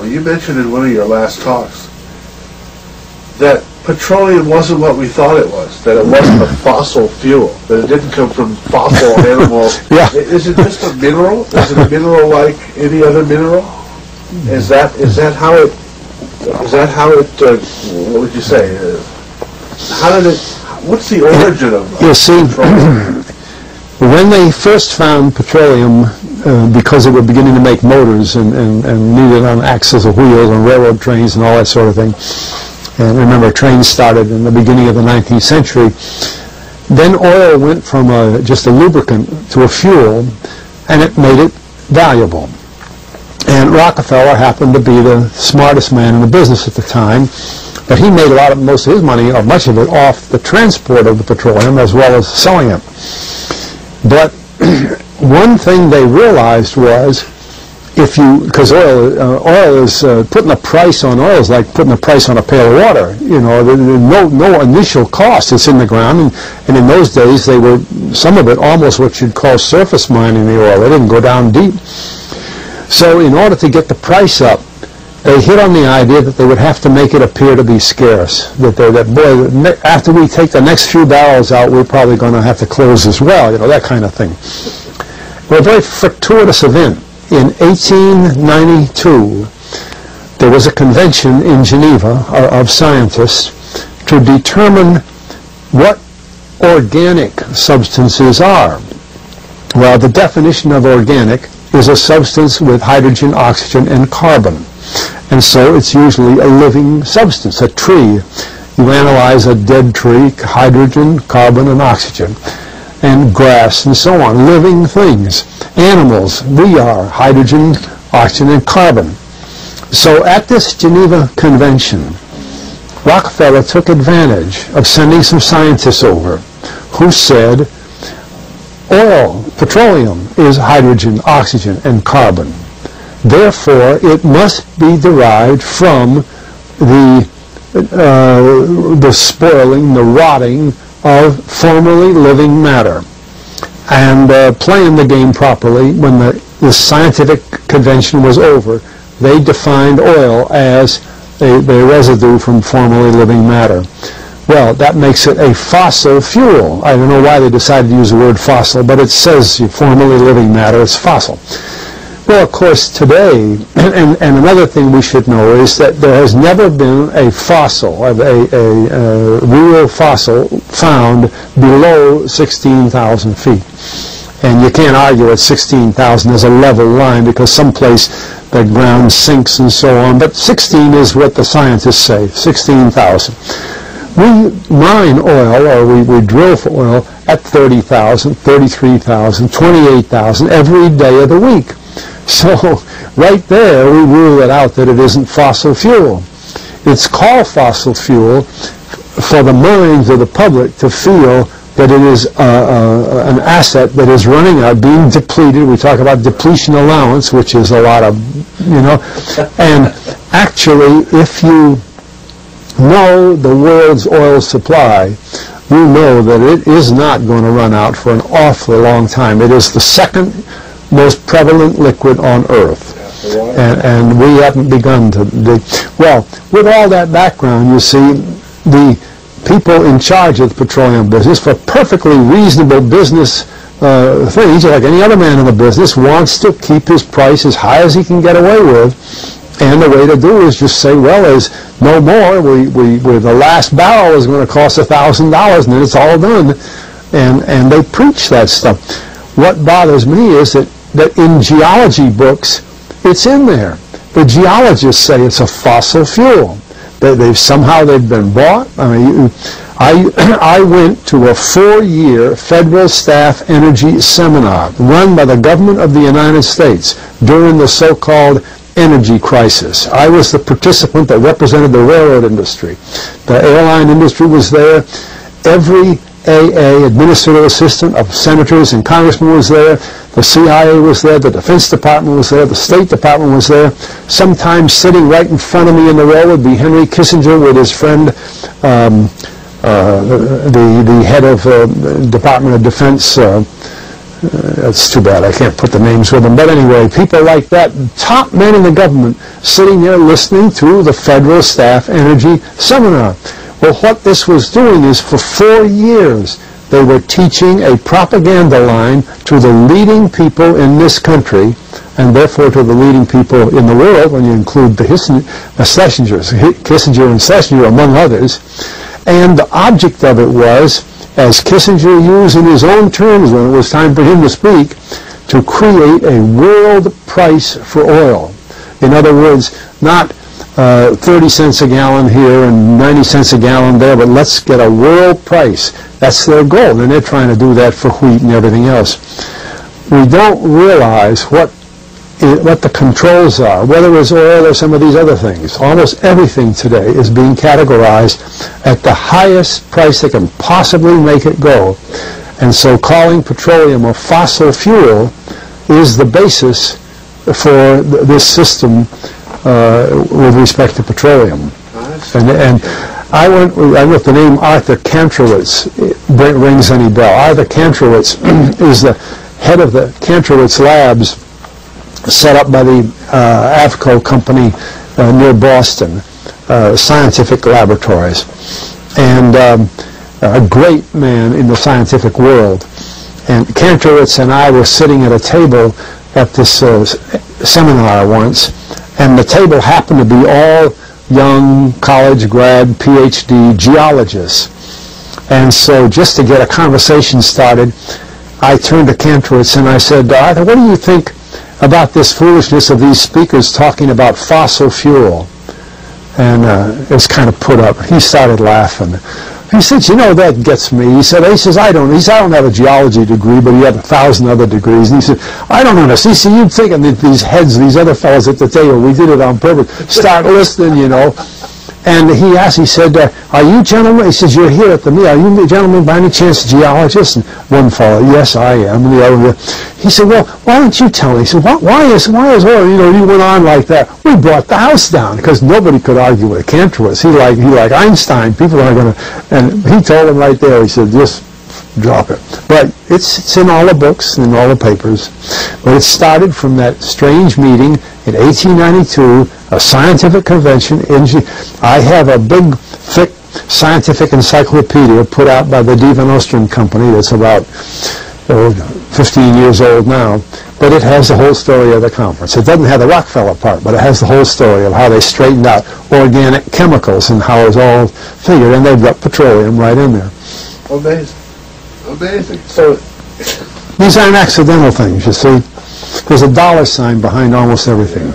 you mentioned in one of your last talks that petroleum wasn't what we thought it was, that it wasn't a fossil fuel, that it didn't come from fossil animals. Yeah. Is it just a mineral? Is it a mineral like any other mineral? Is that how it, what would you say, how did it, what's the origin of You see, petroleum? when they first found petroleum, because they were beginning to make motors and needed on axles or wheels on railroad trains and all that sort of thing, and remember trains started in the beginning of the 19th century, then oil went from just a lubricant to a fuel, and it made it valuable. And Rockefeller happened to be the smartest man in the business at the time, but he made most of his money, or much of it, off the transport of the petroleum as well as selling it. But one thing they realized was, because oil is putting a price on oil is like putting a price on a pail of water. You know, no initial cost. It's in the ground, and in those days they were, some of it almost what you'd call surface mining the oil. They didn't go down deep. So in order to get the price up, they hit on the idea that they would have to make it appear to be scarce. That boy, after we take the next few barrels out, we're probably going to have to close as well. You know, that kind of thing. Well, a very fortuitous event. In 1892, there was a convention in Geneva of scientists to determine what organic substances are. Well, the definition of organic is a substance with hydrogen, oxygen, and carbon. And so it's usually a living substance, a tree. You analyze a dead tree, hydrogen, carbon, and oxygen, and grass, and so on, living things. Animals, we are hydrogen, oxygen, and carbon. So at this Geneva Convention, Rockefeller took advantage of sending some scientists over who said, oil, petroleum, is hydrogen, oxygen, and carbon. Therefore, it must be derived from the spoiling, the rotting of formerly living matter. And playing the game properly, when the scientific convention was over, they defined oil as a residue from formerly living matter. Well, that makes it a fossil fuel. I don't know why they decided to use the word fossil, but it says formerly living matter, it's fossil. Well, of course, today, and another thing we should know is that there has never been a fossil, a real fossil, found below 16,000 feet. And you can't argue at 16,000 as a level line because someplace the ground sinks and so on. But 16 is what the scientists say, 16,000. We mine oil, or we drill for oil, at 30,000, 33,000, 28,000 every day of the week. So right there we rule it out that it isn't fossil fuel. It's called fossil fuel for the minds of the public to feel that it is an asset that is running out, being depleted. We talk about depletion allowance, which is a lot of, you know, and actually if you know the world's oil supply, you know that it is not going to run out for an awfully long time. It is the second most prevalent liquid on Earth. And we haven't begun to dig. Well, with all that background, you see, the people in charge of the petroleum business, for perfectly reasonable business things, like any other man in the business, wants to keep his price as high as he can get away with. And the way to do is just say, well, there's no more. The last barrel is going to cost $1,000, and then it's all done. And they preach that stuff. What bothers me is that in geology books, it's in there. The geologists say it's a fossil fuel. Somehow they've been bought. I mean, I went to a 4-year federal staff energy seminar run by the government of the United States during the so-called energy crisis. I was the participant that represented the railroad industry. The airline industry was there. Every AA, administrative assistant of senators and congressmen, was there. The CIA was there. The Defense Department was there. The State Department was there. Sometimes sitting right in front of me in the row would be Henry Kissinger with his friend, the head of Department of Defense, That's too bad I can't put the names with them. But anyway, people like that, top men in the government, sitting there listening to the Federal Staff Energy Seminar. Well, what this was doing is for 4 years, they were teaching a propaganda line to the leading people in this country, and therefore to the leading people in the world, when you include the Kissinger and Schlesinger, among others. And the object of it was, as Kissinger used in his own terms when it was time for him to speak, to create a world price for oil. In other words, not 30 cents a gallon here and 90 cents a gallon there, but let's get a world price. That's their goal, and they're trying to do that for wheat and everything else. We don't realize what the controls are, whether it's oil or some of these other things. Almost everything today is being categorized at the highest price they can possibly make it go. And so calling petroleum a fossil fuel is the basis for this system with respect to petroleum. And I wrote the name Arthur Kantrowitz. Rings any bell? Arthur Kantrowitz is the head of the Kantrowitz Labs, set up by the AVCO company near Boston, scientific laboratories, and a great man in the scientific world. And Kantrowitz and I were sitting at a table at this seminar once, and the table happened to be all young college grad, PhD geologists. And so just to get a conversation started, I turned to Kantrowitz and I said, Arthur, what do you think about this foolishness of these speakers talking about fossil fuel? And it was kind of put up. He started laughing. He said, you know, that gets me. He says, I don't have a geology degree, but he had 1,000 other degrees. And he said, I don't understand. See, you'd think that these heads, these other fellows at the table, we did it on purpose, start listening, you know. And he asked, he said, are you gentlemen, he says, you're here at the meeting, are you gentlemen by any chance geologists? And one fellow, yes, I am. And the other, he said, well, why don't you tell me? He said, why is oil, you know, he went on like that. We brought the house down, because nobody could argue with Kantrowitz. He like Einstein, people aren't going to, and he told him right there, he said, just drop it. But it's in all the books, in all the papers. But it started from that strange meeting in 1892, a scientific convention. I have a big, thick scientific encyclopedia put out by the D. Van Oostrum Company that's about 15 years old now. But it has the whole story of the conference. It doesn't have the Rockefeller part, but it has the whole story of how they straightened out organic chemicals and how it was all figured. And they've got petroleum right in there. Amazing. Amazing. So these aren't accidental things, you see. There's a dollar sign behind almost everything.